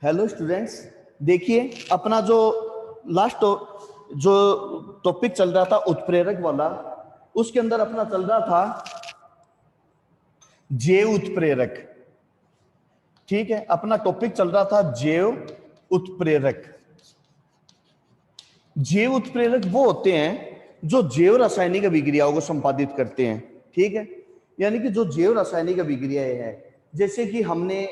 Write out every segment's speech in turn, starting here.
Hello students, देखिए अपना जो लास्ट जो टॉपिक चल रहा था उत्प्रेरक वाला, उसके अंदर अपना चल रहा था जैव उत्प्रेरक। ठीक है, अपना टॉपिक चल रहा था जैव उत्प्रेरक। जैव उत्प्रेरक वो होते हैं जो जैव रासायनिक अभिक्रियाओं को संपादित करते हैं। ठीक है, यानी कि जो जैव रासायनिक अभिक्रियाएं हैं, जैसे कि हमने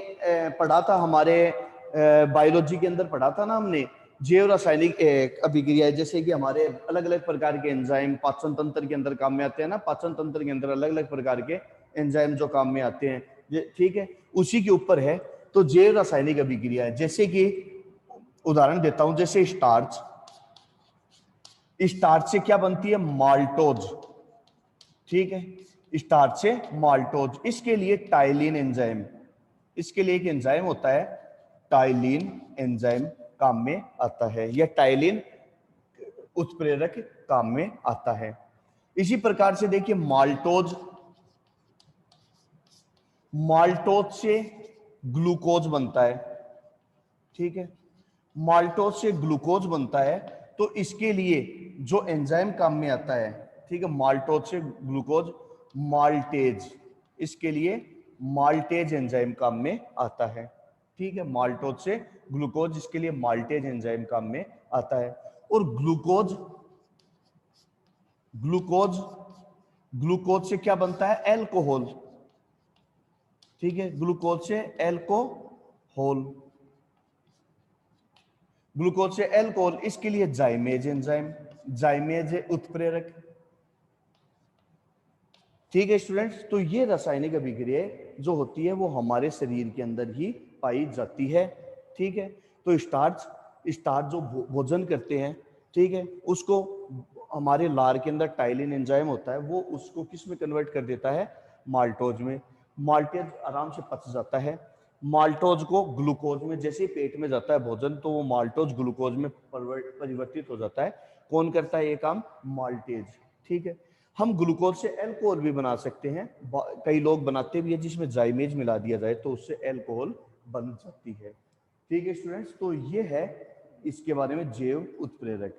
पढ़ा था हमारे बायोलॉजी के अंदर पढ़ा था ना हमने, जैव रासायनिक अभिक्रियाएं, जैसे कि हमारे अलग अलग प्रकार के एंजाइम पाचन तंत्र के अंदर काम में आते हैं ना, पाचन तंत्र के अंदर अलग अलग प्रकार के एंजाइम जो काम में आते हैं। ठीक है, उसी के ऊपर है तो जैव रासायनिक अभिक्रिया है। जैसे कि उदाहरण देता हूं, जैसे स्टार्च, स्टार्च से क्या बनती है? माल्टोज। ठीक है, स्टार्च से माल्टोज, इसके लिए टाइलिन एंजाइम, इसके लिए एक एंजाइम होता है टाइलिन एंजाइम काम में आता है, या टाइलिन उत्प्रेरक काम में आता है। इसी प्रकार से देखिए माल्टोज, माल्टोज से ग्लूकोज बनता है। ठीक है, माल्टोज से ग्लूकोज बनता है, तो इसके लिए जो एंजाइम काम में आता है, ठीक है, माल्टोज से ग्लूकोज माल्टेज, इसके लिए माल्टेज एंजाइम काम में आता है। ठीक है, माल्टोज से ग्लूकोज, इसके लिए माल्टेज एंजाइम काम में आता है। और ग्लूकोज, ग्लूकोज ग्लूकोज से क्या बनता है? एल्कोहल। ठीक है, ग्लूकोज से एल्कोहल, ग्लूकोज से एल्कोहल, इसके लिए जाइमेज एंजाइम, जाइमेज उत्प्रेरक। ठीक है स्टूडेंट्स, तो ये रासायनिक अभिक्रिया जो होती है वो हमारे शरीर के अंदर ही पाई जाती है। ठीक है, तो स्टार्च, स्टार्च जो भोजन करते हैं, ठीक है, उसको हमारे लार के अंदर टाइलिन एंजाइम होता है, वो उसको किस में कन्वर्ट कर देता है? माल्टोज में। माल्टेज आराम से पच जाता है, माल्टोज को ग्लूकोज में, जैसे ही पेट में जाता है भोजन, तो वो माल्टोज ग्लूकोज में परिवर्तित हो जाता है। कौन करता है ये काम? माल्टेज। ठीक है, हम ग्लूकोज से एल्कोहल भी बना सकते हैं, कई लोग बनाते भी है, जिसमें जाइमेज मिला दिया जाए तो उससे एल्कोहल बन जाती है। ठीक है स्टूडेंट्स, तो ये है इसके बारे में जैव उत्प्रेरक।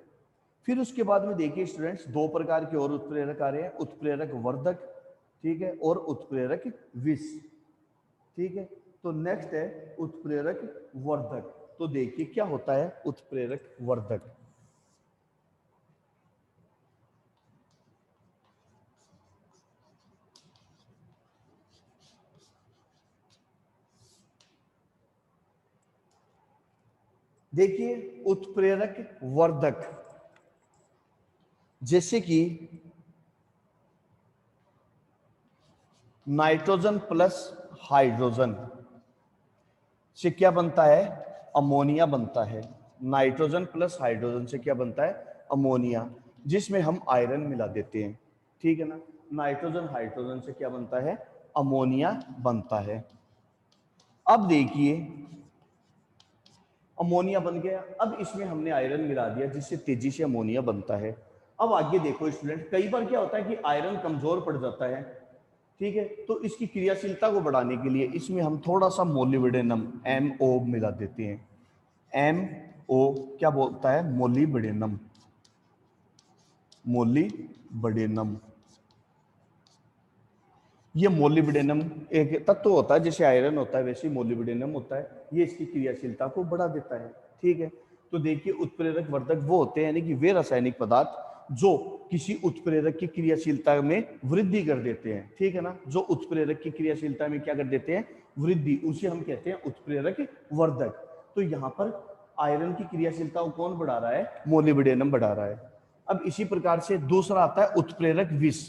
फिर उसके बाद में देखिए स्टूडेंट्स, दो प्रकार के और उत्प्रेरक आ रहे हैं, उत्प्रेरक वर्धक, ठीक है, और उत्प्रेरक विष। ठीक है, तो नेक्स्ट है उत्प्रेरक वर्धक। तो देखिए क्या होता है उत्प्रेरक वर्धक। देखिए उत्प्रेरक वर्धक, जैसे कि नाइट्रोजन प्लस हाइड्रोजन से क्या बनता है? अमोनिया बनता है। नाइट्रोजन प्लस हाइड्रोजन से क्या बनता है? अमोनिया, जिसमें हम आयरन मिला देते हैं। ठीक है ना, नाइट्रोजन हाइड्रोजन से क्या बनता है? अमोनिया बनता है। अब देखिए अमोनिया बन गया, अब इसमें हमने आयरन मिला दिया, जिससे तेजी से अमोनिया बनता है। अब आगे देखो स्टूडेंट, कई बार क्या होता है कि आयरन कमजोर पड़ जाता है। ठीक है, तो इसकी क्रियाशीलता को बढ़ाने के लिए इसमें हम थोड़ा सा मोलिब्डेनम MO मिला देते हैं। MO क्या बोलता है? Molybdenum, molybdenum. ये मोलिब्डेनम एक तत्व होता है, जैसे आयरन होता है वैसे मोलिब्डेनम होता है, ये इसकी क्रियाशीलता को बढ़ा देता है। ठीक है, तो देखिए उत्प्रेरक वर्धक वो होते हैं, यानी कि वे रासायनिक पदार्थ जो किसी उत्प्रेरक की क्रियाशीलता में वृद्धि कर देते हैं। ठीक है ना, जो उत्प्रेरक की क्रियाशीलता में क्या कर देते हैं? वृद्धि, उसे हम कहते हैं उत्प्रेरक वर्धक। तो यहाँ पर आयरन की क्रियाशीलता को कौन बढ़ा रहा है? मोलिब्डेनम बढ़ा रहा है। अब इसी प्रकार से दूसरा आता है उत्प्रेरक विष।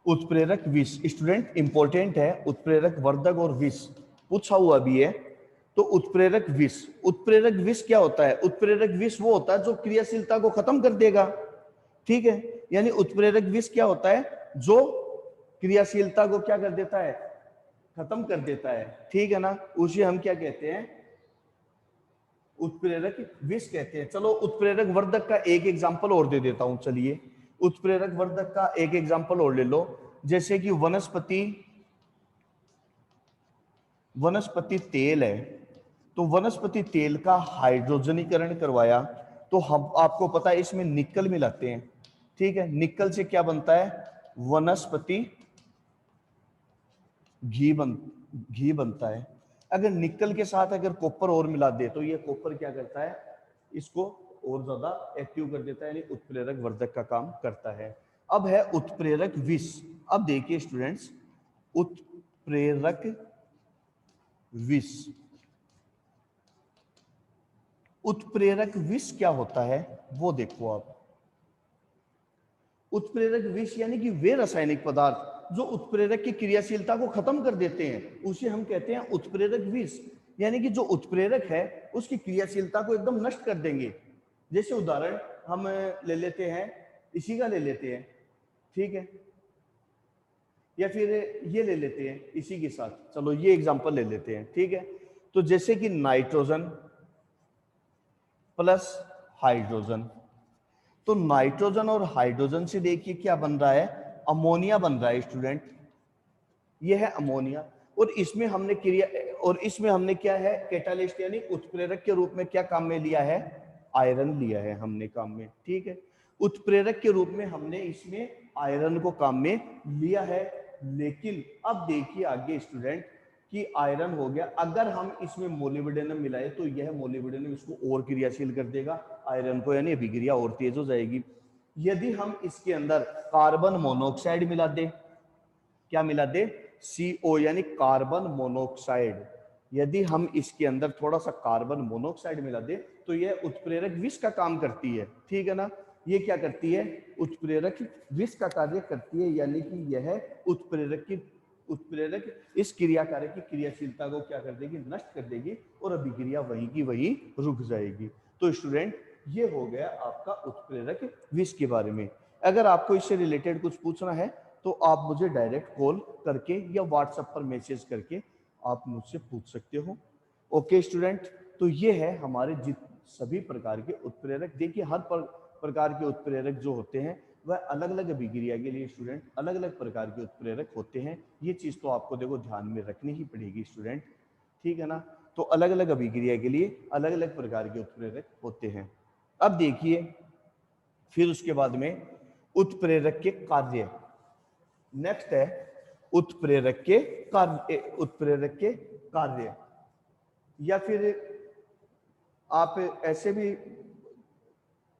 उत्प्रेरक विष स्टूडेंट इंपॉर्टेंट है, उत्प्रेरक वर्धक और विष पूछा हुआ भी है। तो उत्प्रेरक विष, उत्प्रेरक विष क्या होता है? उत्प्रेरक विष वो होता है जो क्रियाशीलता को खत्म कर देगा। ठीक है, यानी उत्प्रेरक विष क्या होता है? जो क्रियाशीलता को क्या कर देता है? खत्म कर देता है। ठीक है ना, उसे हम क्या कहते हैं? उत्प्रेरक विष कहते हैं। चलो उत्प्रेरक वर्धक का एक एग्जांपल और दे देता हूं, चलिए उत्प्रेरक वर्धक का एक एग्जांपल और ले लो, जैसे कि वनस्पति वनस्पति तेल है, तो वनस्पति तेल का हाइड्रोजनीकरण करवाया, तो हम आपको पता है इसमें निकल मिलाते हैं, ठीक है। निकल से क्या बनता है, वनस्पति घी बनता है। अगर निकल के साथ अगर कॉपर और मिला दे तो ये कॉपर क्या करता है, इसको और ज्यादा एक्टिव कर देता है, यानी उत्प्रेरक वर्धक का काम करता है। अब है उत्प्रेरक विष। अब देखिए स्टूडेंट्स, उत्प्रेरक विष, उत्प्रेरक विष क्या होता है वो देखो आप। उत्प्रेरक विष यानी कि वे रासायनिक पदार्थ जो उत्प्रेरक की क्रियाशीलता को खत्म कर देते हैं, उसे हम कहते हैं उत्प्रेरक विष। यानी कि जो उत्प्रेरक है उसकी क्रियाशीलता को एकदम नष्ट कर देंगे। जैसे उदाहरण हम ले लेते हैं, इसी का ले लेते हैं, ठीक है, या फिर ये ले लेते हैं इसी के साथ, चलो ये एग्जांपल ले लेते हैं, ठीक है। तो जैसे कि नाइट्रोजन प्लस हाइड्रोजन, तो नाइट्रोजन और हाइड्रोजन से देखिए क्या बन रहा है, अमोनिया बन रहा है स्टूडेंट, ये है अमोनिया। और इसमें हमने क्या है, कैटालिस्ट यानी उत्प्रेरक के रूप में क्या काम में लिया है, आयरन लिया है हमने काम में, ठीक है। उत्प्रेरक के रूप में हमने इसमें आयरन को काम में लिया है। लेकिन अब देखिए आगे स्टूडेंट कि आयरन हो गया, अगर हम इसमें मोलिब्डेनम मिलाए तो यह मोलिब्डेनम इसको और क्रियाशील कर देगा आयरन को, यानी अभिक्रिया और तेज हो जाएगी। यदि हम इसके अंदर कार्बन मोनोऑक्साइड मिला दे, क्या मिला दे, CO यानी कार्बन मोनोऑक्साइड, यदि हम इसके अंदर थोड़ा सा कार्बन मोनोऑक्साइड मिला दे तो यह उत्प्रेरक विष का काम करती है, ठीक है ना। ये क्या करती है, उत्प्रेरक विष का कार्य करती है, यानी कि यह उत्प्रेरक इस क्रियाकारक की क्रियाशीलता को क्या कर देगी, नष्ट कर देगी, और अभिक्रिया वहीं की वहीं रुक जाएगी। तो स्टूडेंट ये हो गया आपका उत्प्रेरक विष के बारे में। अगर आपको इससे रिलेटेड कुछ पूछना है तो आप मुझे डायरेक्ट कॉल करके या व्हाट्सएप पर मैसेज करके आप मुझसे पूछ सकते हो। ओके स्टूडेंट, तो ये है हमारे सभी प्रकार के उत्प्रेरक। देखिए हर प्रकार के उत्प्रेरक जो होते हैं वह अलग अलग अभिक्रिया के लिए स्टूडेंट अलग अलग प्रकार के उत्प्रेरक होते हैं। ये चीज तो आपको देखो ध्यान में रखनी ही पड़ेगी स्टूडेंट, ठीक है ना। तो अलग अलग अभिक्रिया के लिए अलग अलग प्रकार के उत्प्रेरक होते हैं। अब देखिए फिर उसके बाद में उत्प्रेरक के कार्य, नेक्स्ट है उत्प्रेरक के कार्य, उत्प्रेरक के कार्य, या फिर आप ऐसे भी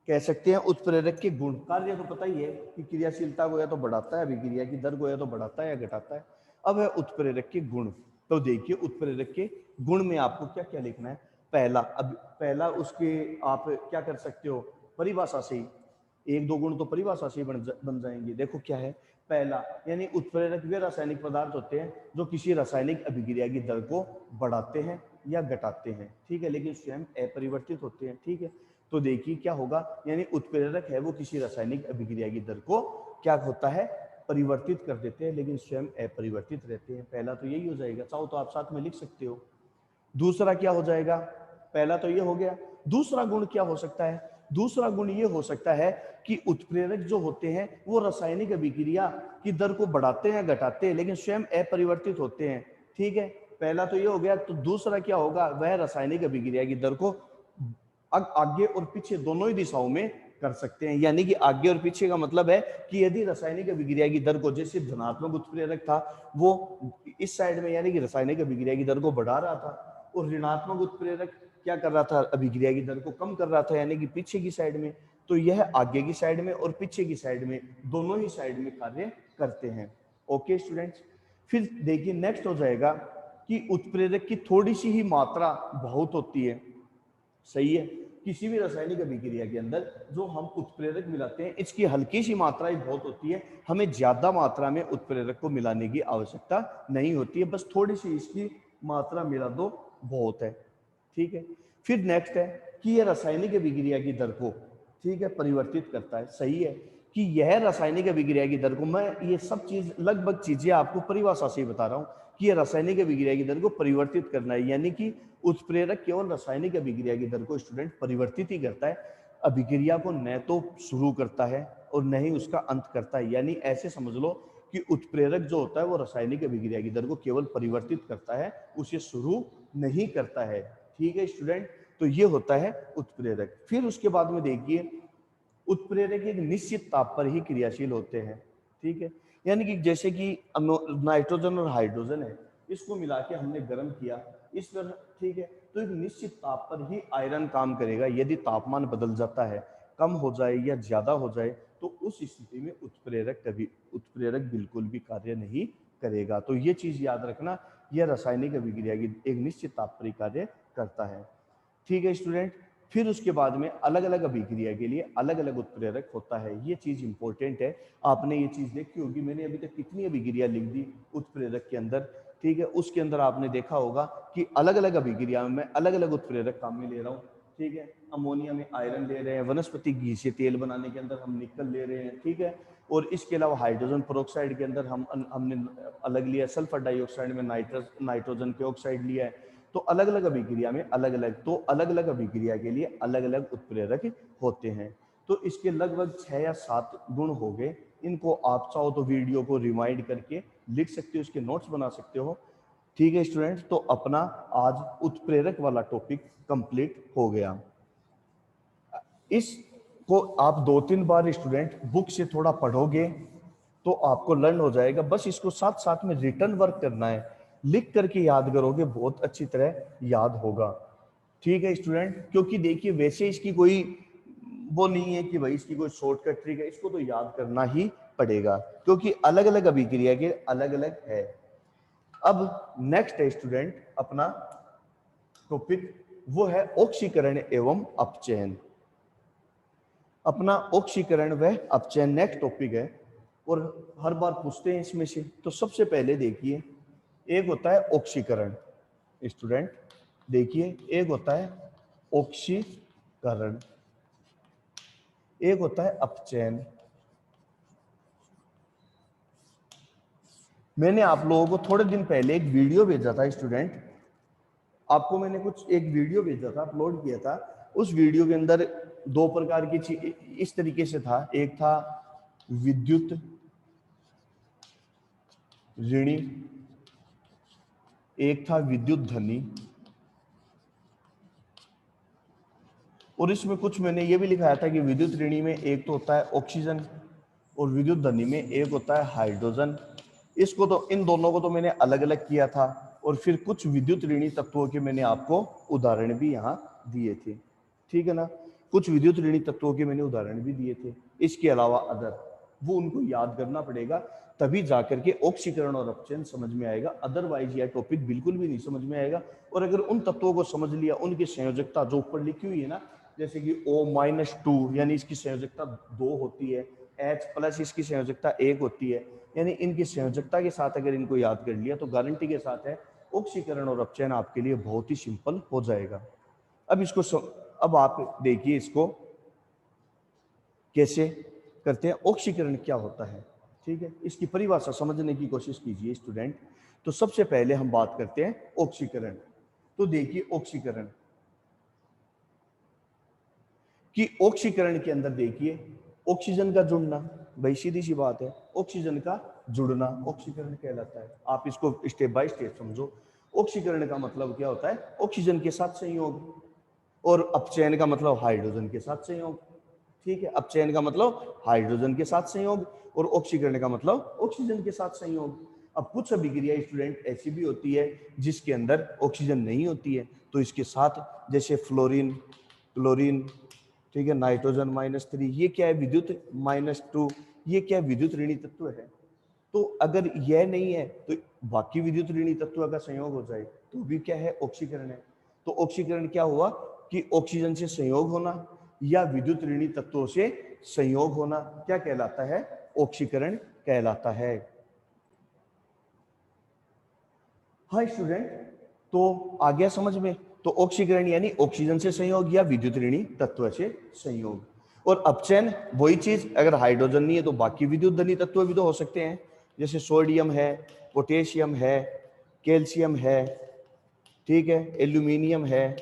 कह सकते हैं उत्प्रेरक के गुण। कार्य तो पता ही है कि क्रियाशीलता को या तो बढ़ाता है, अभिक्रिया की दर को या तो बढ़ाता है या घटाता है। अब है उत्प्रेरक के गुण। तो देखिए उत्प्रेरक के गुण में आपको क्या क्या लिखना है। पहला उसके आप क्या कर सकते हो, परिभाषा से ही एक दो गुण तो परिभाषा से ही बन जाएंगे। देखो क्या है, पहला यानी उत्प्रेरक वे रासायनिक पदार्थ होते हैं जो किसी रासायनिक अभिक्रिया की दर को बढ़ाते हैं या घटाते हैं, ठीक है, लेकिन स्वयं अपरिवर्तित होते हैं, ठीक है। तो देखिए क्या होगा, यानी उत्प्रेरक है वो किसी रासायनिक अभिक्रिया की दर को क्या होता है, परिवर्तित कर देते हैं, लेकिन स्वयं अपरिवर्तित रहते हैं। पहला तो यही हो जाएगा, चाहो तो आप साथ में लिख सकते हो। दूसरा क्या हो जाएगा, पहला तो ये हो गया। दूसरा गुण क्या हो सकता है, दूसरा गुण ये हो सकता है कि उत्प्रेरक जो होते हैं वो रासायनिक अभिक्रिया की दर को बढ़ाते हैं घटाते हैं, लेकिन स्वयं अपरिवर्तित होते हैं, ठीक है। पहला तो ये हो गया। तो दूसरा क्या होगा, वह रासायनिक अभिक्रिया की दर को आगे और पीछे दोनों ही दिशाओं में कर सकते हैं। यानी कि आगे और पीछे का मतलब है कि यदि रासायनिक अभिक्रिया की दर को, जैसे धनात्मक उत्प्रेरक था वो इस साइड में यानी कि रासायनिक अभिक्रिया की दर को बढ़ा रहा था, और ऋणात्मक उत्प्रेरक क्या कर रहा था, अभिक्रिया की दर को कम कर रहा था, यानी कि पीछे की साइड में। तो यह आगे की साइड में और पीछे की साइड में, दोनों ही साइड में कार्य करते हैं। ओके स्टूडेंट्स, फिर देखिए नेक्स्ट हो जाएगा कि उत्प्रेरक की थोड़ी सी ही मात्रा बहुत होती है, सही है। किसी भी रासायनिक अभिक्रिया के अंदर जो हम उत्प्रेरक मिलाते हैं इसकी हल्की सी मात्रा ही बहुत होती है, हमें ज्यादा मात्रा में उत्प्रेरक को मिलाने की आवश्यकता नहीं होती है, बस थोड़ी सी इसकी मात्रा मिला दो बहुत है, ठीक है। फिर नेक्स्ट है कि यह रासायनिक अभिक्रिया की दर को, ठीक है, परिवर्तित करता है, सही है कि यह रासायनिक अभिक्रिया की दर को, मैं ये सब चीज लगभग चीजें आपको परिभाषा से ही बता रहा हूं कि यह रासायनिक अभिक्रिया की दर को परिवर्तित करना है, यानी कि उत्प्रेरक केवल रासायनिक अभिक्रिया की दर को स्टूडेंट परिवर्तित ही करता है, अभिक्रिया को न तो शुरू करता है और न ही उसका अंत करता है। यानी ऐसे समझ लो कि उत्प्रेरक जो होता है वो रासायनिक अभिक्रिया की दर को केवल परिवर्तित करता है, उसे शुरू नहीं करता है। ठीक है स्टूडेंट, तो ये होता है उत्प्रेरक। फिर उसके बाद में देखिए उत्प्रेरक एक निश्चित ताप पर ही क्रियाशील होते हैं। ठीक है, यानी कि जैसे कि नाइट्रोजन और हाइड्रोजन है, इसको मिला के हमने गर्म किया इस तरह, ठीक है, तो एक निश्चित ताप पर ही आयरन काम करेगा। यदि तापमान बदल जाता है, कम हो जाए या ज्यादा हो जाए, तो उस स्थिति में उत्प्रेरक बिल्कुल भी कार्य नहीं करेगा। तो ये चीज याद रखना, यह रासायनिक अभिक्रिया की एक निश्चित ताप पर ही कार्य करता है। ठीक है स्टूडेंट, फिर उसके बाद में अलग अलग अभिक्रिया के लिए अलग अलग उत्प्रेरक होता है। ये चीज इंपॉर्टेंट है, आपने ये चीज देखी होगी। मैंने अभी तक कितनी अभिक्रिया लिख दी उत्प्रेरक के अंदर, ठीक है, उसके अंदर आपने देखा होगा कि अलग अलग अभिक्रिया में मैं अलग अलग उत्प्रेरक काम में ले रहा हूँ। ठीक है, अमोनिया में आयरन ले रहे हैं, वनस्पति घी से तेल बनाने के अंदर हम निकल ले रहे हैं। ठीक है, और इसके अलावा हाइड्रोजन पेरोक्साइड के अंदर हमने अलग लिया, सल्फर डाइऑक्साइड में नाइट्रोजन के ऑक्साइड लिया है। तो अलग अलग अभिक्रिया में अलग अलग, तो अलग अलग अभिक्रिया के लिए अलग अलग उत्प्रेरक होते हैं। तो इसके लगभग 6 या 7 गुण हो गए। इनको आप चाहो तो वीडियो को रिवाइंड करके लिख सकते हो, इसके नोट्स बना सकते हो। ठीक है स्टूडेंट, तो अपना आज उत्प्रेरक वाला टॉपिक कंप्लीट हो गया। इसको आप 2-3 बार स्टूडेंट बुक से थोड़ा पढ़ोगे तो आपको लर्न हो जाएगा। बस इसको साथ साथ में रिटर्न वर्क करना है, लिख करके याद करोगे बहुत अच्छी तरह याद होगा। ठीक है स्टूडेंट, क्योंकि देखिए वैसे इसकी कोई वो नहीं है कि भाई इसकी कोई शॉर्टकट ट्रिक है, इसको तो याद करना ही पड़ेगा, क्योंकि अलग अलग अभिक्रिया के अलग अलग है। अब नेक्स्ट है स्टूडेंट अपना टॉपिक, वो है ऑक्सीकरण एवं अपचयन। अपना ऑक्सीकरण व अपचयन नेक्स्ट टॉपिक है, और हर बार पूछते हैं इसमें से। तो सबसे पहले देखिए, एक होता है ऑक्सीकरण। स्टूडेंट देखिए, एक होता है ऑक्सीकरण, एक होता है अपचयन। मैंने आप लोगों को थोड़े दिन पहले एक वीडियो भेजा था स्टूडेंट, आपको मैंने कुछ एक वीडियो भेजा था, अपलोड किया था। उस वीडियो के अंदर 2 प्रकार की चीज इस तरीके से था। एक था विद्युत ऋणी, एक था विद्युत धनी, और इसमें कुछ मैंने ये भी लिखाया था कि विद्युत ऋणी में एक तो होता है ऑक्सीजन और विद्युत धनी में एक होता है हाइड्रोजन। इसको तो, इन दोनों को तो मैंने अलग अलग किया था, और फिर कुछ विद्युत ऋणी तत्वों के मैंने आपको उदाहरण भी यहाँ दिए थे। ठीक है ना, कुछ विद्युत ऋणी तत्वों के मैंने उदाहरण भी दिए थे। इसके अलावा अदर, वो उनको याद करना पड़ेगा, तभी जाकर के ऑक्सीकरण और अपचयन समझ में आएगा। अदरवाइज यह टॉपिक बिल्कुल भी नहीं समझ में आएगा। और अगर उन तत्वों को समझ लिया, उनकी संयोजकता जो ऊपर लिखी हुई है ना, जैसे कि O-2 यानी इसकी संयोजकता 2 होती है, H+ इसकी संयोजकता 1 होती है, यानी इनकी संयोजकता के साथ अगर इनको याद कर लिया तो गारंटी के साथ है ऑक्सीकरण और अपचयन आपके लिए बहुत ही सिंपल हो जाएगा। अब इसको अब आप देखिए इसको कैसे करते हैं, ऑक्सीकरण क्या होता है। ठीक है, इसकी परिभाषा समझने की कोशिश कीजिए स्टूडेंट। तो सबसे पहले हम बात करते हैं ऑक्सीकरण। तो देखिए ऑक्सीकरण कि ऑक्सीकरण के अंदर देखिए ऑक्सीजन का जुड़ना, भाई सीधी सी बात है, ऑक्सीजन का जुड़ना ऑक्सीकरण कहलाता है। आप इसको स्टेप बाय स्टेप समझो। ऑक्सीकरण का मतलब क्या होता है, ऑक्सीजन के साथ संयोग, और अपचयन का मतलब हाइड्रोजन के साथ संयोग। ठीक है, अपचयन का मतलब हाइड्रोजन के साथ संयोग, और ऑक्सीकरण का मतलब ऑक्सीजन के साथ संयोग। अब कुछ अभिक्रिया स्टूडेंट ऐसी भी होती है जिसके अंदर ऑक्सीजन नहीं होती है, तो इसके साथ, जैसे फ्लोरीन, क्लोरीन, ठीक है, नाइट्रोजन -3, ये क्या है, विद्युत -2, ये क्या है, विद्युत ऋणी तत्व है। तो अगर यह नहीं है तो बाकी विद्युत ऋणी तत्व का संयोग हो जाए तो भी क्या है, ऑक्सीकरण है। तो ऑक्सीकरण क्या हुआ कि ऑक्सीजन से संयोग होना या विद्युत ऋणी तत्वों से संयोग होना क्या कहलाता है, ऑक्सीकरण कहलाता है। हाँ स्टूडेंट, तो आ गया समझ में। तो ऑक्सीकरण यानी ऑक्सीजन से संयोग या विद्युत ऋणी तत्व से संयोग। और अपचयन वही चीज, अगर हाइड्रोजन नहीं है तो बाकी विद्युत धनी तत्व भी तो हो सकते हैं, जैसे सोडियम है, पोटेशियम है, कैल्शियम है, ठीक है, एल्यूमिनियम है,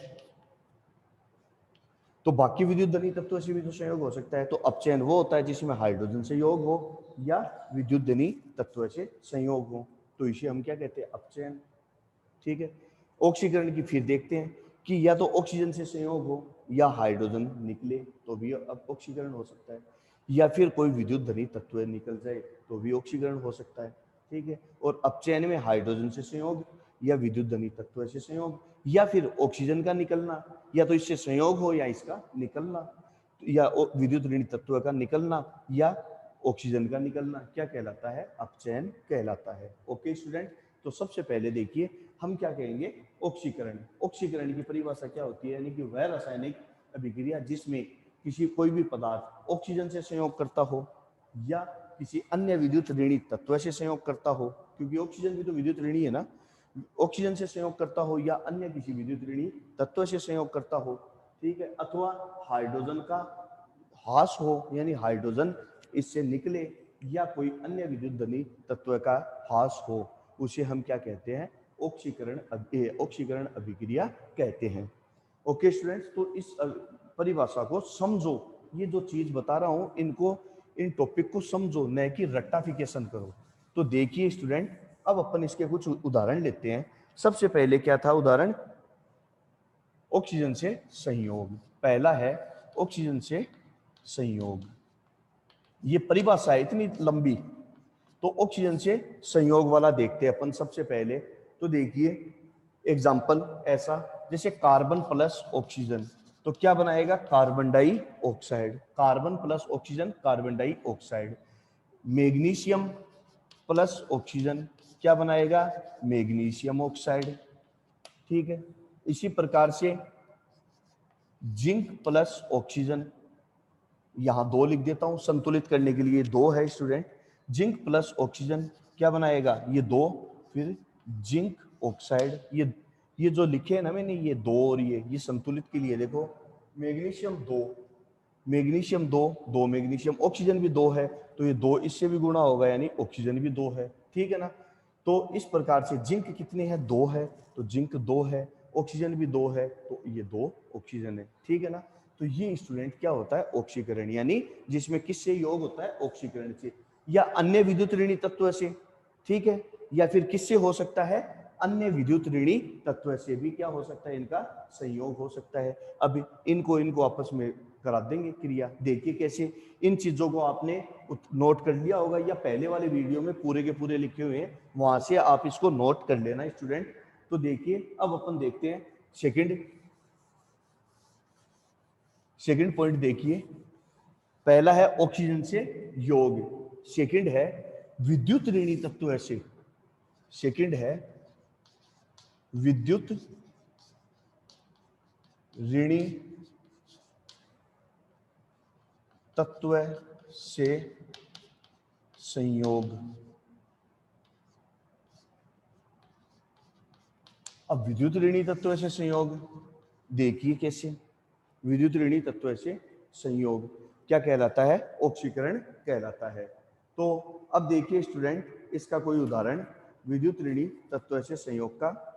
तो बाकी विद्युत धनी तत्वों से भी तो संयोग हो सकता है। तो अपचयन वो होता है जिसमें हाइड्रोजन से योग हो या विद्युत धनी तत्व से संयोग हो, तो इसे हम क्या कहते हैं, अपचयन। ठीक है। ऑक्सीकरण की फिर देखते हैं कि या तो ऑक्सीजन से संयोग हो या हाइड्रोजन निकले तो भी अब ऑक्सीकरण हो सकता है, या फिर कोई विद्युत धनी तत्व निकल जाए तो भी ऑक्सीकरण हो सकता है। ठीक है। और अपचयन में हाइड्रोजन से संयोग या विद्युत धनी तत्व से संयोग या फिर ऑक्सीजन का निकलना, या तो इससे संयोग हो या इसका निकलना, या विद्युत ऋणी तत्व का निकलना या ऑक्सीजन का निकलना क्या कहलाता है, अपचयन कहलाता है। ओके स्टूडेंट, तो सबसे पहले देखिए हम क्या कहेंगे, ऑक्सीकरण। ऑक्सीकरण की परिभाषा क्या होती है, यानी कि वह रासायनिक अभिक्रिया जिसमें किसी कोई भी पदार्थ ऑक्सीजन से संयोग करता हो या किसी अन्य विद्युत ऋणी तत्व से संयोग करता हो, क्योंकि ऑक्सीजन भी तो विद्युत ऋणी है ना, ऑक्सीजन से संयोग करता हो या अन्य किसी विद्युत ऋणी तत्व से संयोग करता हो। ठीक है। अथवा हाइड्रोजन का ह्रास हो, यानी हाइड्रोजन इससे निकले, या कोई अन्य विद्युत धनी तत्व का ह्रास हो, उसे हम क्या कहते हैं, ऑक्सीकरण अभिक्रिया कहते हैं। ओके स्टूडेंट्स, तो इस परिभाषा को समझो, ये जो चीज बता रहा हूं इनको, इन टॉपिक को समझो, न कि रट्टाफिकेशन करो। तो देखिए स्टूडेंट, अब अपन इसके कुछ उदाहरण लेते हैं। सबसे पहले क्या था उदाहरण, ऑक्सीजन से संयोग। पहला है ऑक्सीजन से संयोग, ये परिभाषा है इतनी लंबी, तो ऑक्सीजन से संयोग वाला देखते हैं अपन सबसे पहले। तो देखिए एग्जाम्पल ऐसा, जैसे कार्बन प्लस ऑक्सीजन, तो क्या बनाएगा, carbon dioxide. Carbon plus oxygen, carbon dioxide. Magnesium plus oxygen क्या बनाएगा, मैग्नीशियम ऑक्साइड। ठीक है। इसी प्रकार से जिंक प्लस ऑक्सीजन, यहां 2 लिख देता हूं संतुलित करने के लिए, 2 है स्टूडेंट। जिंक प्लस ऑक्सीजन क्या बनाएगा, ये 2, फिर जिंक ऑक्साइड। ये जो लिखे है ना मैंने, ये 2 और ये संतुलित के लिए देखो, मैग्नीशियम 2, मैग्नीशियम 2, 2 मैग्नीशियम, ऑक्सीजन भी 2 है, तो ये 2 इससे भी गुणा होगा, यानी ऑक्सीजन भी 2 है। ठीक है ना। तो इस प्रकार से जिंक कितने हैं, 2 है, तो जिंक 2 है, ऑक्सीजन भी 2 है, तो ये 2 ऑक्सीजन है। ठीक है ना। तो ये स्टूडेंट क्या होता है, ऑक्सीकरण, यानी जिसमें किससे योग होता है, ऑक्सीकरण से या अन्य विद्युत ऋणी तत्व से। ठीक है। या फिर किससे हो सकता है, अन्य विद्युत ऋणी तत्व से भी क्या हो सकता है, इनका संयोग हो सकता है। अब इनको आपस में करा देंगे क्रिया, देखिए कैसे। इन चीजों को आपने नोट कर लिया होगा, या पहले वाले वीडियो में पूरे के पूरे लिखे हुए हैं, वहां से आप इसको नोट कर लेना स्टूडेंट। तो देखिए अब अपन देखते हैं सेकंड पॉइंट। देखिए पहला है ऑक्सीजन से योग, सेकंड है विद्युत ऋणी तत्व से, सेकंड है विद्युत ऋणी तत्व से संयोग। अब विद्युत ऋणी तत्व से संयोग देखिए कैसे, विद्युत ऋणी तत्व से संयोग क्या कहलाता है, ऑक्सीकरण कहलाता है। तो अब देखिए स्टूडेंट, इसका कोई उदाहरण विद्युत ऋणी तत्व से संयोग का,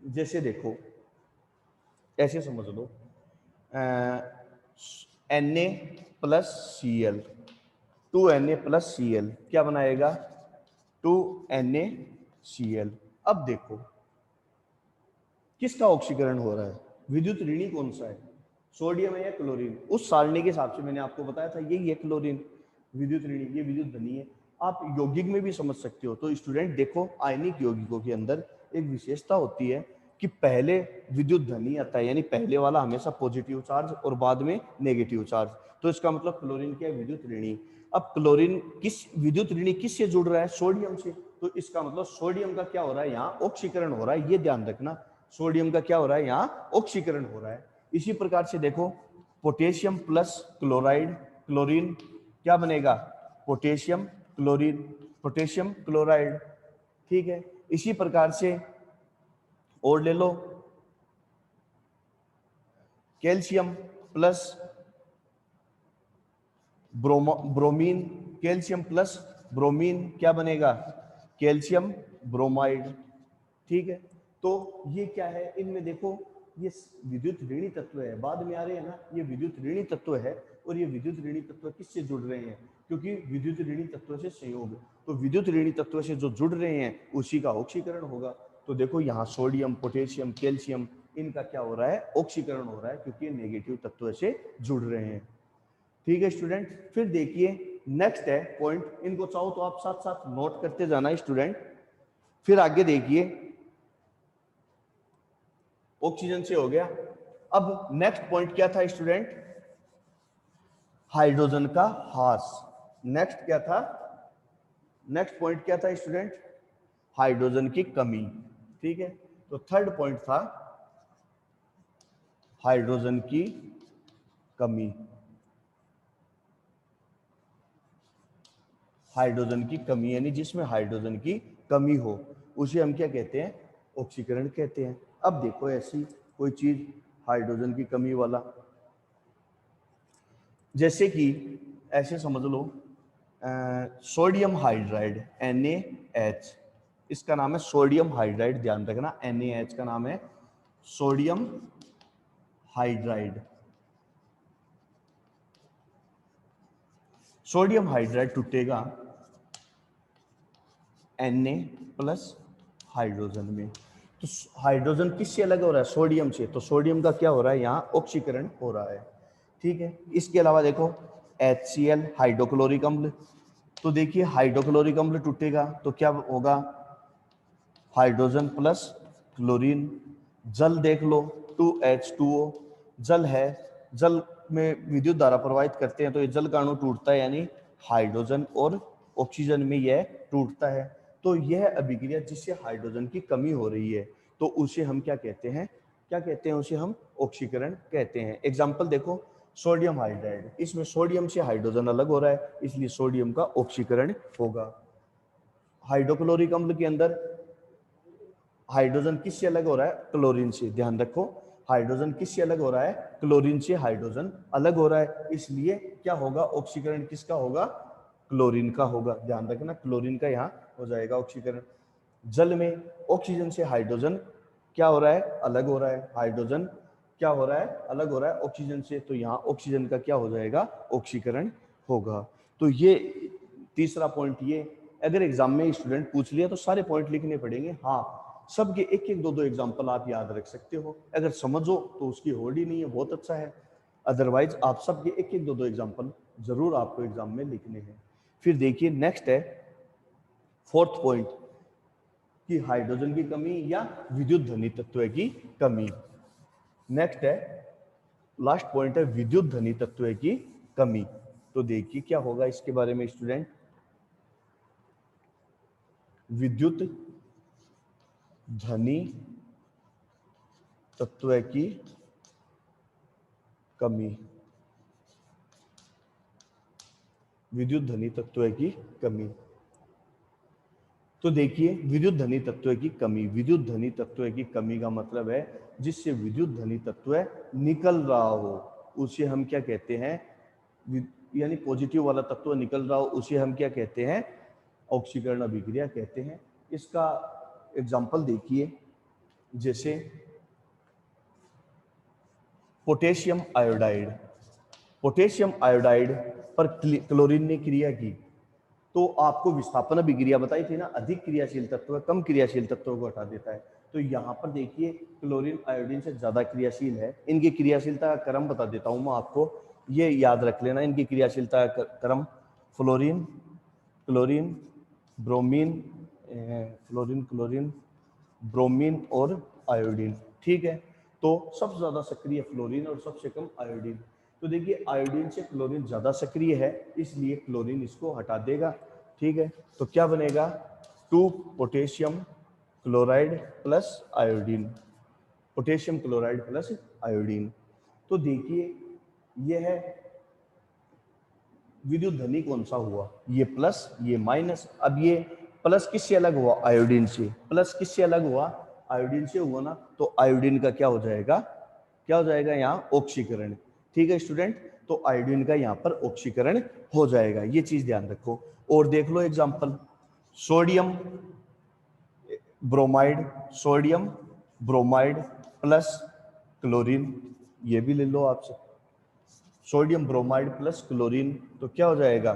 जैसे देखो ऐसे समझ लो, Na plus Cl, 2Na plus Cl क्या बनाएगा, 2NaCl। अब देखो किसका ऑक्सीकरण हो रहा है, विद्युत ऋणी कौन सा है, सोडियम है या क्लोरीन। उस सारणी के हिसाब से मैंने आपको बताया था, यही है क्लोरीन विद्युत ऋणी, ये विद्युत धनी है। आप यौगिक में भी समझ सकते हो। तो स्टूडेंट देखो, आयनिक यौगिकों के अंदर एक विशेषता होती है कि पहले विद्युत धनी आता है, यानी पहले वाला हमेशा पॉजिटिव चार्ज और बाद में नेगेटिव चार्ज। तो इसका मतलब क्लोरीन क्या है, विद्युत ऋणी। अब क्लोरीन किस विद्युत ऋणी किससे जुड़ रहा है, सोडियम से। तो इसका मतलब सोडियम का क्या हो रहा है, यहाँ ऑक्सीकरण हो रहा है, ये ध्यान रखना। सोडियम का क्या हो रहा है, यहाँ ऑक्सीकरण हो रहा है। इसी प्रकार से देखो पोटेशियम प्लस क्लोराइड, क्लोरीन क्या बनेगा, पोटेशियम क्लोरीन, पोटेशियम क्लोराइड। ठीक है। इसी प्रकार से और ले लो, calcium plus bromine, calcium plus bromine क्या बनेगा, कैल्शियम ब्रोमाइड। ठीक है। तो ये क्या है, इनमें देखो ये विद्युत ऋणी तत्व है, बाद में आ रहे हैं ना, ये विद्युत ऋणी तत्व है। और ये विद्युत ऋणी तत्व किससे जुड़ रहे हैं? क्योंकि विद्युत ऋणी तत्व से संयोग, तो विद्युत ऋणी तत्व से जो जुड़ रहे हैं उसी का ऑक्सीकरण होगा। तो देखो यहाँ सोडियम, पोटेशियम, कैल्शियम, इनका क्या हो रहा है? ऑक्सीकरण हो रहा है, क्योंकि ये नेगेटिव तत्व से जुड़ रहे हैं। ठीक है स्टूडेंट, फिर देखिए नेक्स्ट है पॉइंट, इनको चाहो तो आप साथ साथ नोट करते जाना स्टूडेंट। फिर आगे देखिए, ऑक्सीजन से हो गया। अब नेक्स्ट पॉइंट क्या था स्टूडेंट? हाइड्रोजन का ह्रास। नेक्स्ट क्या था? नेक्स्ट पॉइंट क्या था स्टूडेंट? हाइड्रोजन की कमी। ठीक है, तो थर्ड पॉइंट था हाइड्रोजन की कमी। हाइड्रोजन की कमी यानी जिसमें हाइड्रोजन की कमी हो उसे हम क्या कहते हैं? ऑक्सीकरण कहते हैं। अब देखो ऐसी कोई चीज हाइड्रोजन की कमी वाला, जैसे कि ऐसे समझ लो सोडियम हाइड्राइड NaH, इसका नाम है सोडियम हाइड्राइड, ध्यान रखना NaH का नाम है सोडियम हाइड्राइड। सोडियम हाइड्राइड टूटेगा Na+ हाइड्रोजन में। तो हाइड्रोजन किससे अलग हो रहा है? सोडियम से। तो सोडियम का क्या हो रहा है? यहाँ ऑक्सीकरण हो रहा है। ठीक है, इसके अलावा देखो HCl हाइड्रोक्लोरिक अम्ल। तो देखिए हाइड्रोक्लोरिक अम्ल टूटेगा तो क्या होगा? Hydrogen plus chlorine. जल देख लो 2H2O, जल है, जल में विद्युत धारा प्रवाहित करते हैं तो ये जल का अणु टूटता है, यानी हाइड्रोजन और ऑक्सीजन में यह टूटता है। तो यह अभिक्रिया जिससे हाइड्रोजन की कमी हो रही है तो उसे हम क्या कहते हैं? क्या कहते हैं? उसे हम ऑक्सीकरण कहते हैं। एग्जाम्पल देखो सोडियम हाइड्राइड, इसमें सोडियम से हाइड्रोजन अलग हो रहा है, इसलिए सोडियम का ऑक्सीकरण होगा। हाइड्रोक्लोरिक अम्ल के अंदर हाइड्रोजन किससे अलग हो रहा है? क्लोरीन से। ध्यान रखो हाइड्रोजन किससे अलग हो रहा है? क्लोरीन से हाइड्रोजन अलग हो रहा है, इसलिए क्या होगा? ऑक्सीकरण किसका होगा? क्लोरीन का होगा। ध्यान रखना क्लोरीन का यहाँ हो जाएगा ऑक्सीकरण। जल में ऑक्सीजन से हाइड्रोजन क्या हो रहा है? अलग हो रहा है। हाइड्रोजन क्या हो रहा है? अलग हो रहा है ऑक्सीजन से, तो यहाँ ऑक्सीजन का क्या हो जाएगा? ऑक्सीकरण होगा। तो ये तीसरा पॉइंट, ये अगर एग्जाम में स्टूडेंट पूछ लिया तो सारे पॉइंट लिखने पड़ेंगे। हाँ, सबके एक एक दो दो एग्जाम्पल आप याद रख सकते हो, अगर समझो तो उसकी होड़ ही नहीं है, बहुत अच्छा है। अदरवाइज आप सबके एक एक दो दो एग्जाम्पल जरूर आपको एग्जाम में लिखने हैं। फिर देखिए नेक्स्ट है फोर्थ पॉइंट कि हाइड्रोजन की कमी या विद्युत धनी तत्व की कमी। नेक्स्ट है लास्ट पॉइंट है विद्युत धनी तत्व की कमी। तो देखिए क्या होगा इसके बारे में स्टूडेंट? विद्युत धनी तत्व की कमी। विद्युत धनी तत्व की कमी। तो देखिए विद्युत धनी तत्व की कमी, विद्युत धनी तत्व की कमी का मतलब है जिससे विद्युत धनी तत्व निकल रहा हो उसे हम क्या कहते हैं? यानी पॉजिटिव वाला तत्व निकल रहा हो उसे हम क्या कहते हैं? ऑक्सीकरण अभिक्रिया कहते हैं। इसका एग्जाम्पल देखिए, जैसे पोटेशियम आयोडाइड। पोटेशियम आयोडाइड पर क्लोरीन ने क्रिया की तो आपको विस्थापन अभिक्रिया बताई थी ना, अधिक क्रियाशील तत्व कम क्रियाशील तत्वों को हटा देता है। तो यहाँ पर देखिए क्लोरीन आयोडीन से ज्यादा क्रियाशील है। इनकी क्रियाशीलता का क्रम बता देता हूँ मैं आपको, ये याद रख लेना इनकी क्रियाशीलता का क्रम। Fluorine, chlorine, bromine, fluorine, chlorine, bromine और आयोडीन। ठीक है, तो सबसे ज्यादा सक्रिय फ्लोरीन और सबसे कम आयोडीन। तो देखिए आयोडीन से क्लोरीन ज्यादा सक्रिय है, इसलिए क्लोरीन इसको हटा देगा। ठीक है, तो क्या बनेगा? 2 potassium chloride plus iodine. Potassium chloride plus iodine. तो देखिए यह है विद्युत धनी कौन सा हुआ? ये प्लस ये माइनस। अब ये प्लस किससे अलग हुआ? आयोडीन से। प्लस किससे अलग हुआ? आयोडीन से हुआ ना, तो आयोडीन का क्या हो जाएगा? क्या हो जाएगा यहाँ? ऑक्सीकरण। ठीक है स्टूडेंट, तो आयोडीन का यहाँ पर ऑक्सीकरण हो जाएगा, ये चीज ध्यान रखो। और देख लो example, sodium bromide, sodium bromide plus chlorine, ये भी ले लो आपसे, सोडियम ब्रोमाइड प्लस क्लोरीन तो क्या हो जाएगा,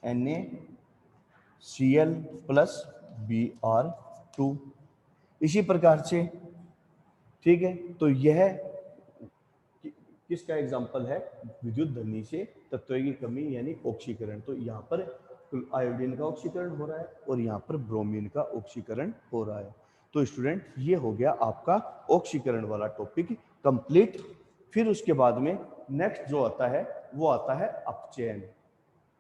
NaCl प्लस Br2। इसी प्रकार से, ठीक है, तो यह किसका एग्जाम्पल है, विद्युत धर्मी से तत्व की कमी यानी ऑक्सीकरण। तो यहाँ पर आयोडीन का ऑक्सीकरण हो रहा है और यहाँ पर ब्रोमीन का ऑक्सीकरण हो रहा है। तो स्टूडेंट ये हो गया आपका ऑक्सीकरण वाला टॉपिक कंप्लीट। फिर उसके बाद में नेक्स्ट जो आता है वो आता है अपचयन।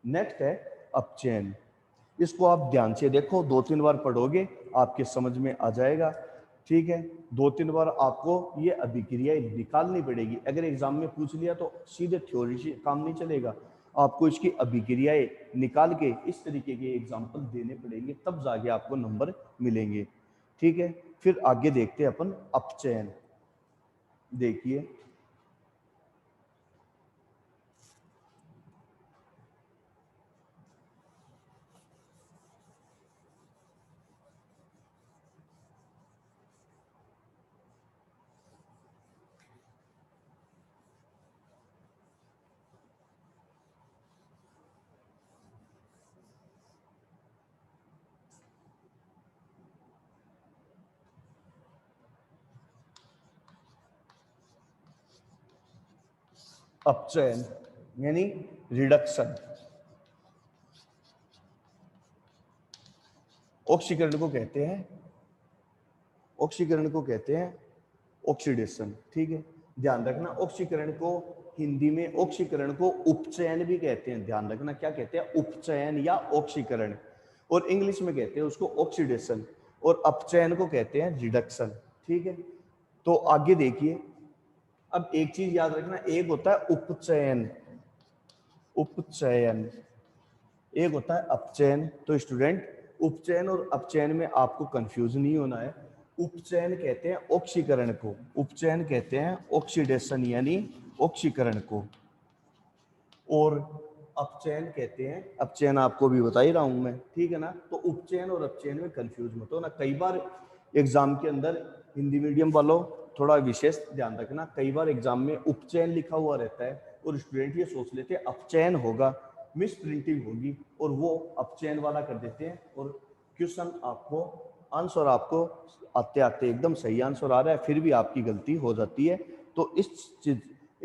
नेक्स्ट है अपचयन। इसको आप ध्यान से देखो, 2-3 बार पढ़ोगे आपके समझ में आ जाएगा, ठीक है। 2-3 बार आपको ये अभिक्रियाएं निकालनी पड़ेगी। अगर एग्जाम में पूछ लिया तो सीधे थ्योरी से काम नहीं चलेगा, आपको इसकी अभिक्रियाएं निकाल के इस तरीके के एग्जाम्पल देने पड़ेंगे, तब जाके आपको नंबर मिलेंगे, ठीक है। फिर आगे देखते हैं अपन अपचयन। देखिए अपचयन यानी रिडक्शन। ऑक्सीकरण को कहते हैं, ऑक्सीकरण को कहते हैं ऑक्सीडेशन, ठीक है। ध्यान रखना, ऑक्सीकरण को हिंदी में ऑक्सीकरण को उपचयन भी कहते हैं। ध्यान रखना क्या कहते हैं, उपचयन या ऑक्सीकरण, और इंग्लिश में कहते हैं उसको ऑक्सीडेशन, और अपचयन को कहते हैं रिडक्शन, ठीक है। तो आगे देखिए, अब एक चीज याद रखना, एक होता है उपचयन, उपचयन, एक होता है अपचयन। तो स्टूडेंट उपचयन और अपचयन में आपको कंफ्यूज नहीं होना है। उपचयन कहते हैं ऑक्सीकरण को, उपचयन कहते हैं ऑक्सीडेशन यानी ऑक्सीकरण को, और अपचयन कहते हैं, अपचयन आपको भी बता ही रहा हूं मैं, ठीक है ना। तो उपचयन और अपचयन में कंफ्यूज मत हो ना। कई बार एग्जाम के अंदर, हिंदी मीडियम वालों थोड़ा विशेष ध्यान रखना, कई बार एग्जाम में उपचयन लिखा हुआ रहता है और स्टूडेंट ये सोच लेते हैं अपचयन होगा, मिस प्रिंटिंग होगी, और वो अपचयन वाला कर देते हैं, और क्वेश्चन आपको, आंसर आपको आते आते एकदम सही आंसर आ रहा है, फिर भी आपकी गलती हो जाती है। तो इस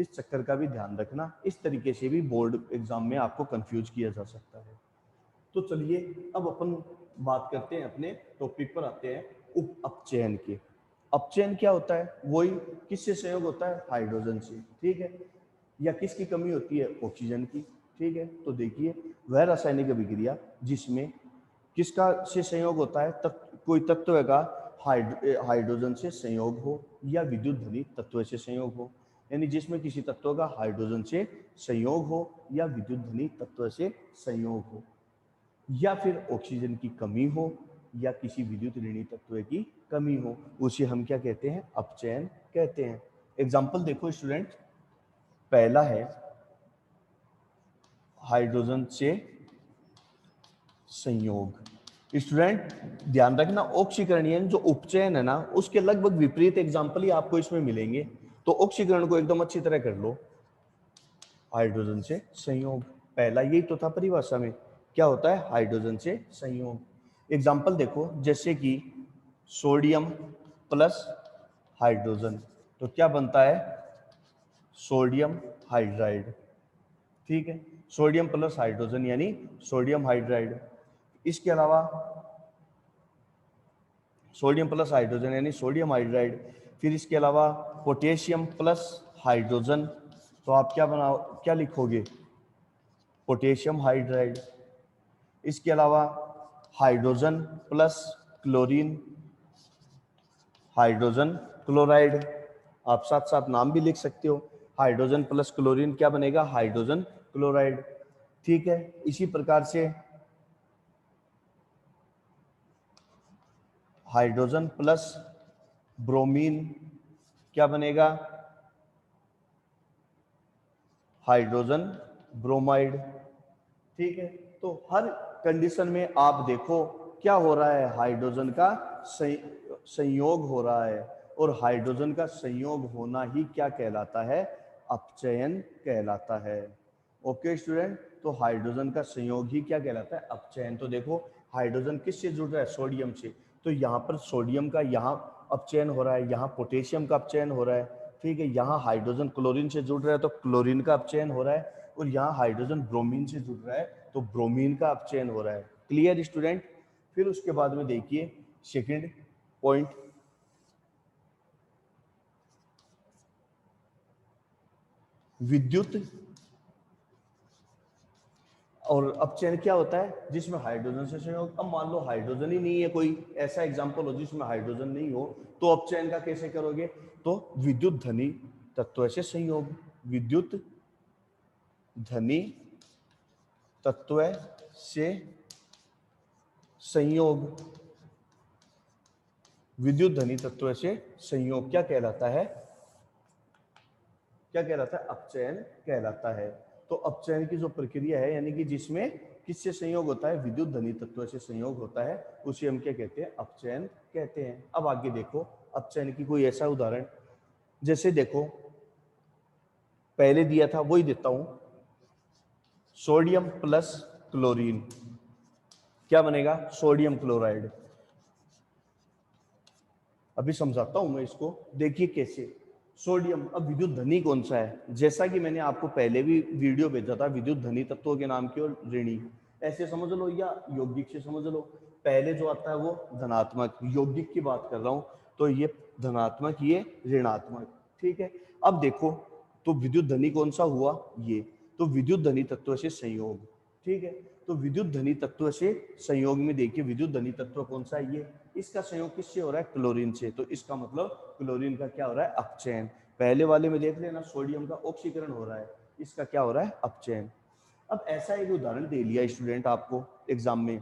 चक्कर का भी ध्यान रखना, इस तरीके से भी बोर्ड एग्जाम में आपको कंफ्यूज किया जा सकता है। तो चलिए अब अपन बात करते हैं, अपने टॉपिक पर आते हैं, उप अपचयन के। अपचयन क्या होता है, वही किससे संयोग होता है, हाइड्रोजन से, ठीक है, या किसकी कमी होती है, ऑक्सीजन की, ठीक है। तो देखिए वह रासायनिक अभिक्रिया जिसमें किसका से संयोग होता है, कोई तत्व का हाइड्रोजन से संयोग हो या विद्युत धनी तत्व से संयोग हो, यानी जिसमें किसी तत्व का हाइड्रोजन से संयोग हो या विद्युत धनी तत्व से संयोग हो, या फिर ऑक्सीजन की कमी हो या किसी विद्युत ऋणी तत्व की कमी हो, उसे हम क्या कहते हैं, अपचयन कहते हैं। एग्जाम्पल देखो स्टूडेंट, पहला है हाइड्रोजन से संयोग। स्टूडेंट ध्यान रखना, ऑक्सीकरण यानी जो उपचयन है ना, उसके लगभग विपरीत एग्जाम्पल ही आपको इसमें मिलेंगे। तो ऑक्सीकरण को एकदम अच्छी तरह कर लो, हाइड्रोजन से संयोग, पहला यही तो था परिभाषा में, क्या होता है, हाइड्रोजन से संयोग। एग्जाम्पल देखो, जैसे कि सोडियम प्लस हाइड्रोजन, तो क्या बनता है, सोडियम हाइड्राइड, ठीक है, सोडियम प्लस हाइड्रोजन यानी सोडियम हाइड्राइड। इसके अलावा सोडियम प्लस हाइड्रोजन यानी सोडियम हाइड्राइड। फिर इसके अलावा पोटेशियम प्लस हाइड्रोजन, तो आप क्या बनाओ, क्या लिखोगे, पोटेशियम हाइड्राइड। इसके अलावा hydrogen plus chlorine, hydrogen chloride, आप साथ साथ नाम भी लिख सकते हो, हाइड्रोजन प्लस क्लोरीन क्या बनेगा, हाइड्रोजन क्लोराइड, ठीक है। इसी प्रकार से हाइड्रोजन प्लस ब्रोमीन क्या बनेगा, हाइड्रोजन ब्रोमाइड, ठीक है। तो हर कंडीशन में आप देखो क्या हो रहा है, हाइड्रोजन का संयोग हो रहा है, और हाइड्रोजन का संयोग होना ही क्या कहलाता है, अपचयन कहलाता है। ओके स्टूडेंट, तो हाइड्रोजन का संयोग ही क्या कहलाता है, अपचयन। तो देखो हाइड्रोजन किससे जुड़ रहा है, सोडियम से, तो यहाँ पर सोडियम का यहाँ अपचयन हो रहा है, यहाँ पोटेशियम का अपचयन हो रहा है, ठीक है। यहाँ हाइड्रोजन क्लोरीन से जुड़ रहा है तो क्लोरीन का अपचयन हो रहा है, और यहाँ हाइड्रोजन ब्रोमीन से जुड़ रहा है तो ब्रोमीन का अपचयन हो रहा है। Clear student. फिर उसके बाद में देखिए सेकंड पॉइंट, विद्युत और अपचयन क्या होता है, जिसमें हाइड्रोजन से संयोग। अब मान लो हाइड्रोजन ही नहीं है, कोई ऐसा एग्जांपल हो जिसमें हाइड्रोजन नहीं हो, तो अपचयन का कैसे करोगे, तो विद्युत धनी तत्व से संयोग, विद्युत धनी तत्व से संयोग, विद्युत धनी तत्व से संयोग क्या कहलाता है, क्या कहलाता है, अपचयन कहलाता है। तो अपचयन की जो प्रक्रिया है, यानी कि जिसमें किससे संयोग होता है, विद्युत धनी तत्व से संयोग होता है, उसे हम क्या कहते हैं, अपचयन कहते हैं। अब आगे देखो अपचयन की कोई ऐसा उदाहरण, जैसे देखो पहले दिया था वही देता हूं, सोडियम प्लस क्लोरीन क्या बनेगा, सोडियम क्लोराइड। अभी समझाता हूं मैं इसको, देखिए कैसे। सोडियम, अब विद्युत धनी कौन सा है, जैसा कि मैंने आपको पहले भी वीडियो भेजा था, विद्युत धनी तत्वों के नाम की और ऋणी, ऐसे समझ लो या यौगिक से समझ लो। पहले जो आता है वो धनात्मक, यौगिक की बात कर रहा हूं, तो ये धनात्मक, ये ऋणात्मक, ठीक है। अब देखो तो विद्युत धनी कौन सा हुआ, ये, तो विद्युत धनी तत्व से संयोग, ठीक है। तो विद्युत धनी तत्व से संयोग में देखिए विद्युत धनी तत्व कौन सा है, ये, इसका संयोग किससे हो रहा है, क्लोरीन से, तो इसका मतलब क्लोरीन का क्या हो रहा है, अपचयन। पहले वाले में देख लेना सोडियम का ऑक्सीकरण हो रहा है, इसका क्या हो रहा है, अपचयन। अब ऐसा एक उदाहरण दे लिया स्टूडेंट आपको एग्जाम में,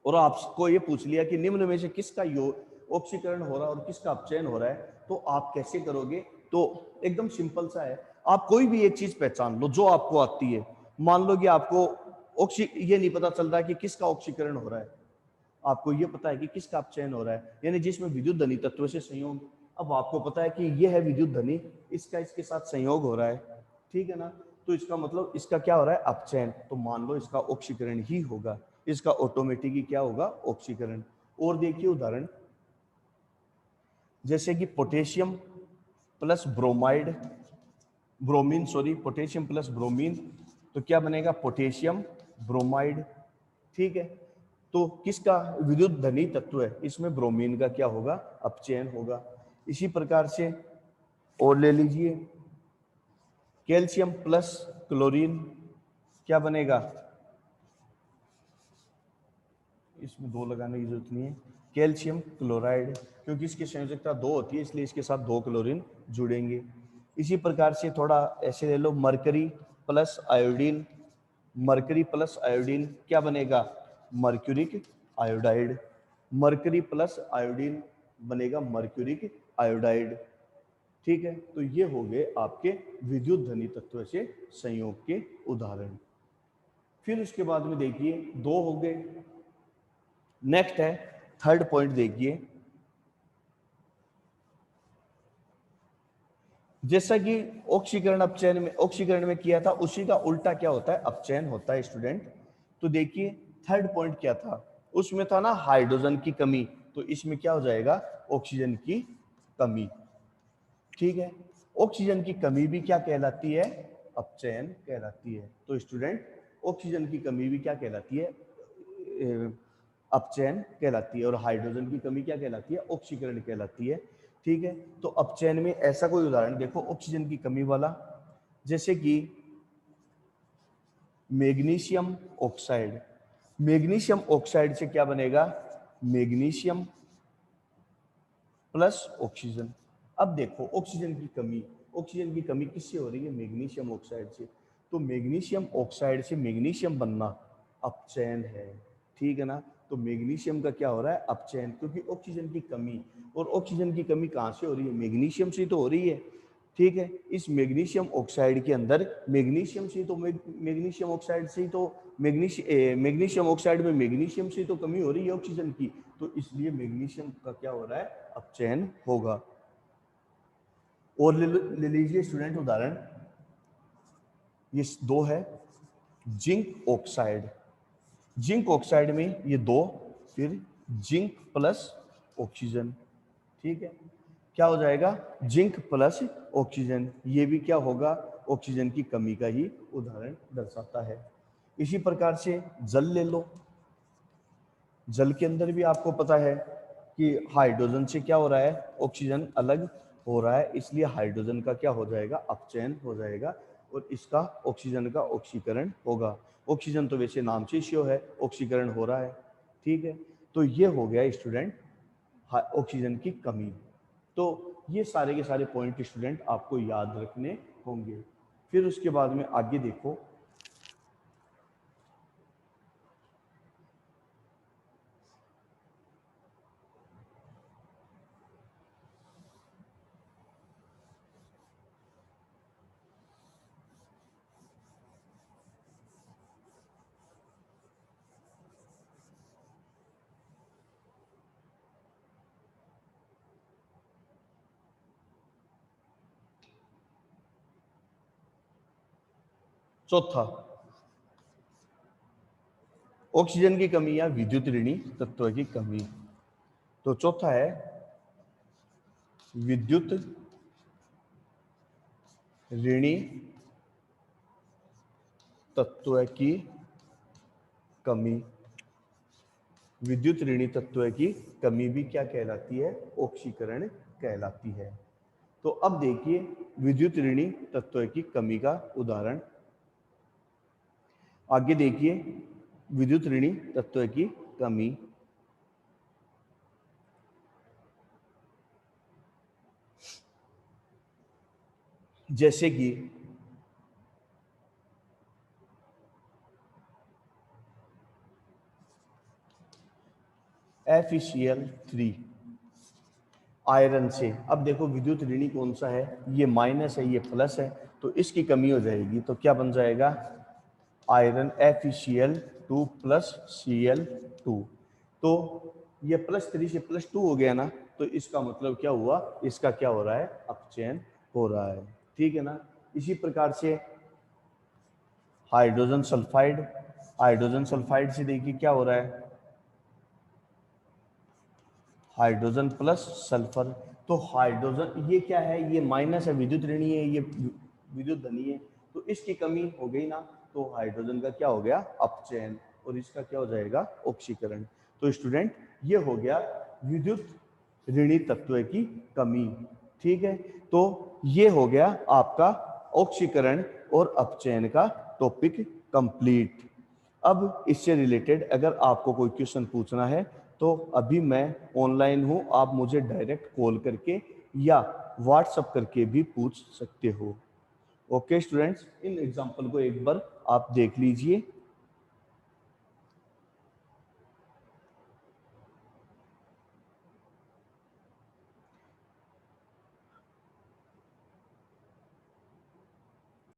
और आपको ये पूछ लिया कि निम्न में से किसका ऑक्सीकरण हो रहा है और किसका अपचयन हो रहा है, तो आप कैसे करोगे, तो एकदम सिंपल सा है, आप कोई भी एक चीज पहचान लो जो आपको आती है। मान लो कि आपको ये नहीं पता चल रहा है कि किसका ऑक्सीकरण हो रहा है, आपको ये पता है कि किसका अपचयन हो रहा है, यानी जिसमें विद्युत धनी तत्व से संयोग। अब आपको पता है कि यह है विद्युत धनी, इसका इसके साथ संयोग हो रहा है, ठीक है ना, तो इसका मतलब इसका क्या हो रहा है, अपचयन, तो मान लो इसका ऑक्सीकरण ही होगा, इसका ऑटोमेटिक ही क्या होगा, ऑक्सीकरण। और देखिए उदाहरण, जैसे कि potassium plus bromide, bromine sorry, potassium plus bromine, तो क्या बनेगा, पोटेशियम ब्रोमाइड, ठीक है। तो किसका विद्युत धनी तत्व है, इसमें ब्रोमीन का क्या होगा, अपचयन होगा। इसी प्रकार से और ले लीजिए, कैल्शियम प्लस क्लोरीन क्या बनेगा, इसमें दो लगाने की जरूरत नहीं है, कैल्शियम क्लोराइड, क्योंकि इसकी संयोजकता 2 होती है इसलिए इसके साथ 2 क्लोरीन जुड़ेंगे। इसी प्रकार से थोड़ा ऐसे ले लो, mercury plus iodine, mercury plus iodine क्या बनेगा, mercuric iodide, mercury plus iodine बनेगा मर्क्यूरिक आयोडाइड, ठीक है। तो ये हो गए आपके विद्युत धनी तत्व से संयोग के उदाहरण। फिर उसके बाद में देखिए 2 हो गए, नेक्स्ट है थर्ड पॉइंट, देखिए जैसा कि ऑक्सीकरण अपचयन में, ऑक्सीकरण में किया था, उसी का उल्टा क्या होता है, अपचयन होता है स्टूडेंट। तो देखिए थर्ड पॉइंट क्या था, उसमें था ना हाइड्रोजन की कमी, तो इसमें क्या हो जाएगा, ऑक्सीजन की कमी, ठीक है। ऑक्सीजन की कमी भी क्या कहलाती है, अपचयन कहलाती है। तो स्टूडेंट ऑक्सीजन की कमी भी क्या कहलाती है, अपचयन कहलाती है, और हाइड्रोजन की कमी क्या कहलाती है, ऑक्सीकरण कहलाती है, ठीक है। तो अपचयन में ऐसा कोई उदाहरण देखो ऑक्सीजन की कमी वाला, जैसे कि मैग्नीशियम ऑक्साइड, मैग्नीशियम ऑक्साइड से क्या बनेगा, मैग्नीशियम प्लस ऑक्सीजन। अब देखो ऑक्सीजन की कमी, ऑक्सीजन की कमी किससे हो रही है, मैग्नीशियम ऑक्साइड से, तो मैग्नीशियम ऑक्साइड से मैग्नीशियम बनना अपचयन है, ठीक है ना। तो मैग्नीशियम का क्या हो रहा है, अपचयन, क्योंकि ऑक्सीजन की कमी, और ऑक्सीजन की कमी कहाँ से हो रही है, मैग्नीशियम से तो हो रही है, ठीक है। इस मैग्नीशियम ऑक्साइड के अंदर मैग्नीशियम से तो मैग्नीशियम ऑक्साइड से तो मैग्नीशियम ऑक्साइड में मैग्नीशियम से तो कमी हो रही है ऑक्सीजन की, तो इसलिए मैग्नीशियम का क्या हो रहा है, अपचयन होगा। और ले लीजिए स्टूडेंट उदाहरण, ये दो है जिंक ऑक्साइड। जिंक ऑक्साइड में ये दो, फिर जिंक प्लस ऑक्सीजन, ठीक है। क्या हो जाएगा, जिंक प्लस ऑक्सीजन, ये भी क्या होगा, ऑक्सीजन की कमी का ही उदाहरण दर्शाता है। इसी प्रकार से जल ले लो। जल के अंदर भी आपको पता है कि हाइड्रोजन से क्या हो रहा है, ऑक्सीजन अलग हो रहा है, इसलिए हाइड्रोजन का क्या हो जाएगा, अपचयन हो जाएगा और इसका ऑक्सीजन का ऑक्सीकरण होगा। ऑक्सीजन तो वैसे नाम से श्योर है, ऑक्सीकरण हो रहा है, ठीक है। तो ये हो गया स्टूडेंट ऑक्सीजन की कमी। तो ये सारे के सारे पॉइंट स्टूडेंट आपको याद रखने होंगे। फिर उसके बाद में आगे देखो, चौथा ऑक्सीजन की कमी या विद्युत ऋणी तत्व की कमी। तो चौथा है विद्युत ऋणी तत्व की कमी। विद्युत ऋणी तत्व की कमी भी क्या कहलाती है, ऑक्सीकरण कहलाती है। तो अब देखिए विद्युत ऋणी तत्व की कमी का उदाहरण। आगे देखिए विद्युत ऋणी तत्व की कमी, जैसे कि FeCl3 आयरन से। अब देखो विद्युत ऋणी कौन सा है, ये माइनस है, ये प्लस है, तो इसकी कमी हो जाएगी, तो क्या बन जाएगा, आयरन FeCl2 प्लस Cl2। तो ये +3 से +2 हो गया ना, तो इसका मतलब क्या हुआ, इसका क्या हो रहा है, अपचयन हो रहा है, ठीक है ना। इसी प्रकार से हाइड्रोजन सल्फाइड, हाइड्रोजन सल्फाइड से देखिए क्या हो रहा है, हाइड्रोजन प्लस सल्फर। तो हाइड्रोजन ये क्या है, ये माइनस है, विद्युत ऋणी है, ये विद्युत धनी है, तो इसकी कमी हो गई ना, तो हाइड्रोजन का क्या हो गया, अपचयन, और इसका क्या हो जाएगा, ऑक्सीकरण। तो स्टूडेंट ये हो गया विद्युत ऋणी तत्व की कमी, ठीक है। तो ये हो गया आपका ऑक्सीकरण और अपचयन का टॉपिक कंप्लीट। अब इससे रिलेटेड अगर आपको कोई क्वेश्चन पूछना है तो अभी मैं ऑनलाइन हूं, आप मुझे डायरेक्ट कॉल करके या व्हाट्सएप करके भी पूछ सकते हो। ओके स्टूडेंट्स, इन एग्जाम्पल को एक बार आप देख लीजिए।